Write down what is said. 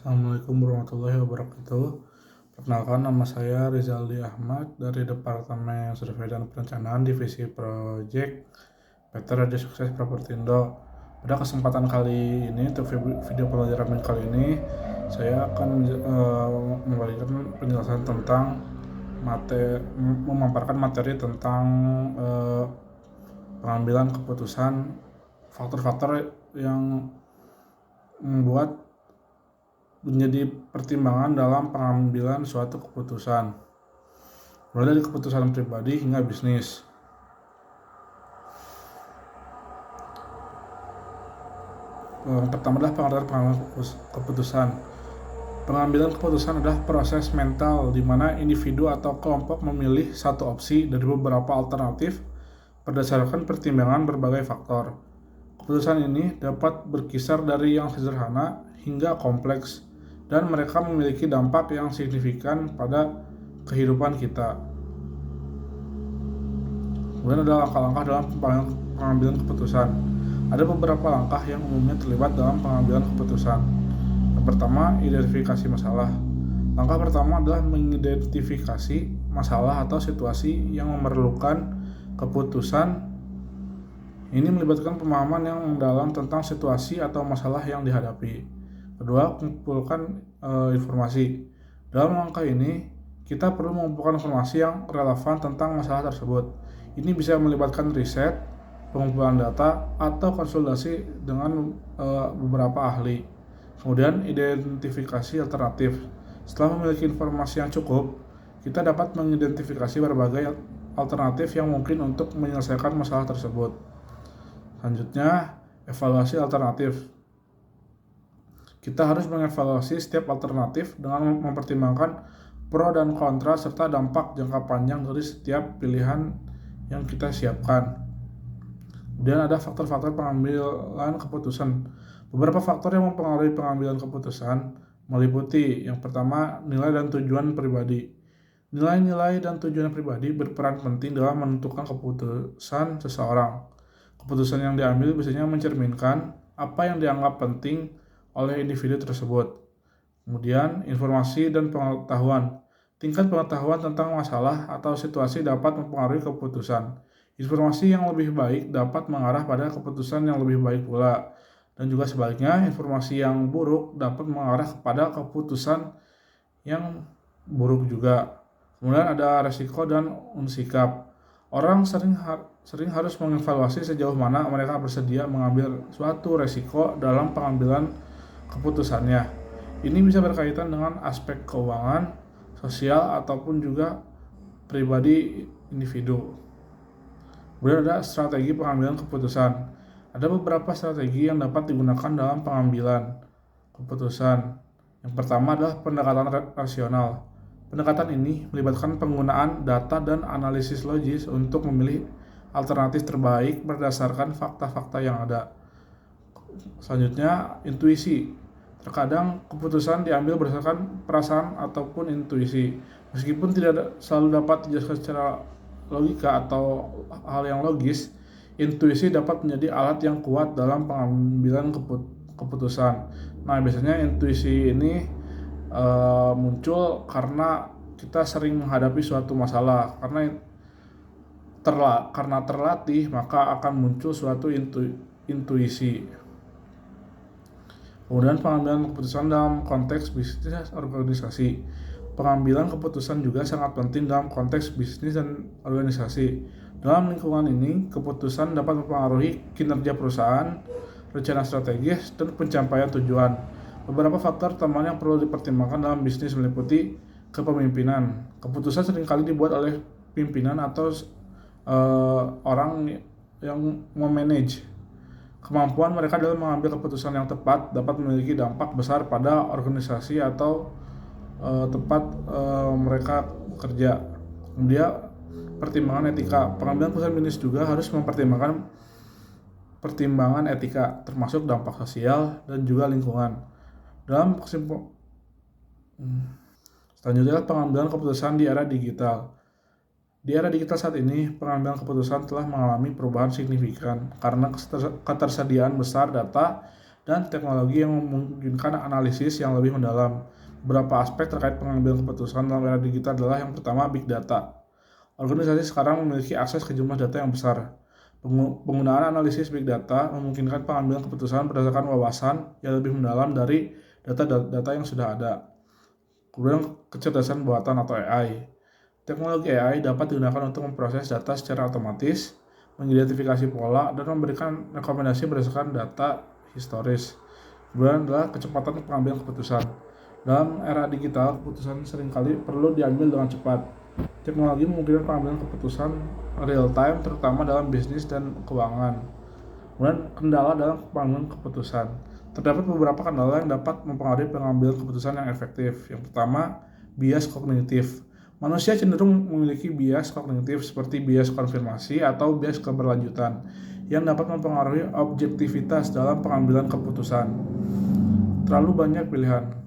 Assalamualaikum warahmatullahi wabarakatuh. Perkenalkan, nama saya Rizaldi Ahmad dari Departemen Survei dan Perencanaan Divisi Project PT Radio Sukses Propertindo. Pada kesempatan kali ini, untuk video pembelajaran kali ini, saya akan memberikan penjelasan tentang memaparkan materi tentang pengambilan keputusan, faktor-faktor yang membuat menjadi pertimbangan dalam pengambilan suatu keputusan, mulai dari keputusan pribadi hingga bisnis. Yang pertama adalah pengambilan keputusan. Pengambilan keputusan adalah proses mental di mana individu atau kelompok memilih satu opsi dari beberapa alternatif berdasarkan pertimbangan berbagai faktor. Keputusan ini dapat berkisar dari yang sederhana hingga kompleks, dan mereka memiliki dampak yang signifikan pada kehidupan kita. Kemudian ada langkah-langkah dalam pengambilan keputusan. Ada beberapa langkah yang umumnya terlibat dalam pengambilan keputusan. Yang pertama, identifikasi masalah. Langkah pertama adalah mengidentifikasi masalah atau situasi yang memerlukan keputusan. Ini melibatkan pemahaman yang mendalam tentang situasi atau masalah yang dihadapi. Kedua, mengumpulkan informasi. Dalam langkah ini, kita perlu mengumpulkan informasi yang relevan tentang masalah tersebut. Ini bisa melibatkan riset, pengumpulan data, atau konsultasi dengan beberapa ahli. Kemudian, identifikasi alternatif. Setelah memiliki informasi yang cukup, kita dapat mengidentifikasi berbagai alternatif yang mungkin untuk menyelesaikan masalah tersebut. Selanjutnya, evaluasi alternatif. Kita harus mengevaluasi setiap alternatif dengan mempertimbangkan pro dan kontra serta dampak jangka panjang dari setiap pilihan yang kita siapkan. Kemudian ada faktor-faktor pengambilan keputusan. Beberapa faktor yang mempengaruhi pengambilan keputusan meliputi yang pertama, nilai dan tujuan pribadi. Nilai-nilai dan tujuan pribadi berperan penting dalam menentukan keputusan seseorang. Keputusan yang diambil biasanya mencerminkan apa yang dianggap penting oleh individu tersebut. Kemudian, informasi dan pengetahuan. Tingkat pengetahuan tentang masalah atau situasi dapat mempengaruhi keputusan. Informasi yang lebih baik dapat mengarah pada keputusan yang lebih baik pula. Dan juga sebaliknya, informasi yang buruk dapat mengarah kepada keputusan yang buruk juga. Kemudian ada resiko dan sikap. Orang sering harus mengevaluasi sejauh mana mereka bersedia mengambil suatu resiko dalam pengambilan keputusannya. Ini bisa berkaitan dengan aspek keuangan, sosial, ataupun juga pribadi individu. Kemudian ada strategi pengambilan keputusan. Ada beberapa strategi yang dapat digunakan dalam pengambilan keputusan. Yang pertama adalah pendekatan rasional. Pendekatan ini melibatkan penggunaan data dan analisis logis untuk memilih alternatif terbaik berdasarkan fakta-fakta yang ada. Selanjutnya, intuisi. Terkadang keputusan diambil berdasarkan perasaan ataupun intuisi. Meskipun tidak selalu dapat dijelaskan secara logika atau hal yang logis, intuisi dapat menjadi alat yang kuat dalam pengambilan keputusan. Nah, biasanya intuisi ini muncul karena kita sering menghadapi suatu masalah. Karena terlatih, maka akan muncul suatu intuisi. Kemudian pengambilan keputusan dalam konteks bisnis organisasi. Pengambilan keputusan juga sangat penting dalam konteks bisnis dan organisasi. Dalam lingkungan ini, keputusan dapat mempengaruhi kinerja perusahaan, rencana strategis, dan pencapaian tujuan. Beberapa faktor utama yang perlu dipertimbangkan dalam bisnis meliputi kepemimpinan. Keputusan seringkali dibuat oleh pimpinan atau orang yang memanage. Kemampuan mereka dalam mengambil keputusan yang tepat dapat memiliki dampak besar pada organisasi atau tempat mereka bekerja. Kemudian, pertimbangan etika. Pengambilan keputusan bisnis juga harus mempertimbangkan pertimbangan etika, termasuk dampak sosial dan juga lingkungan. Selanjutnya, pengambilan keputusan di era digital. Di era digital saat ini, pengambilan keputusan telah mengalami perubahan signifikan karena ketersediaan besar data dan teknologi yang memungkinkan analisis yang lebih mendalam. Beberapa aspek terkait pengambilan keputusan dalam era digital adalah yang pertama, big data. Organisasi sekarang memiliki akses ke jumlah data yang besar. Penggunaan analisis big data memungkinkan pengambilan keputusan berdasarkan wawasan yang lebih mendalam dari data-data yang sudah ada. Kemudian kecerdasan buatan atau AI. Teknologi AI dapat digunakan untuk memproses data secara otomatis, mengidentifikasi pola, dan memberikan rekomendasi berdasarkan data historis. Kemudian adalah kecepatan pengambilan keputusan. Dalam era digital, keputusan seringkali perlu diambil dengan cepat. Teknologi memungkinkan pengambilan keputusan real time, terutama dalam bisnis dan keuangan. Kemudian kendala dalam pengambilan keputusan. Terdapat beberapa kendala yang dapat mempengaruhi pengambilan keputusan yang efektif. Yang pertama, bias kognitif. Manusia cenderung memiliki bias kognitif seperti bias konfirmasi atau bias keberlanjutan yang dapat mempengaruhi objektivitas dalam pengambilan keputusan. Terlalu banyak pilihan.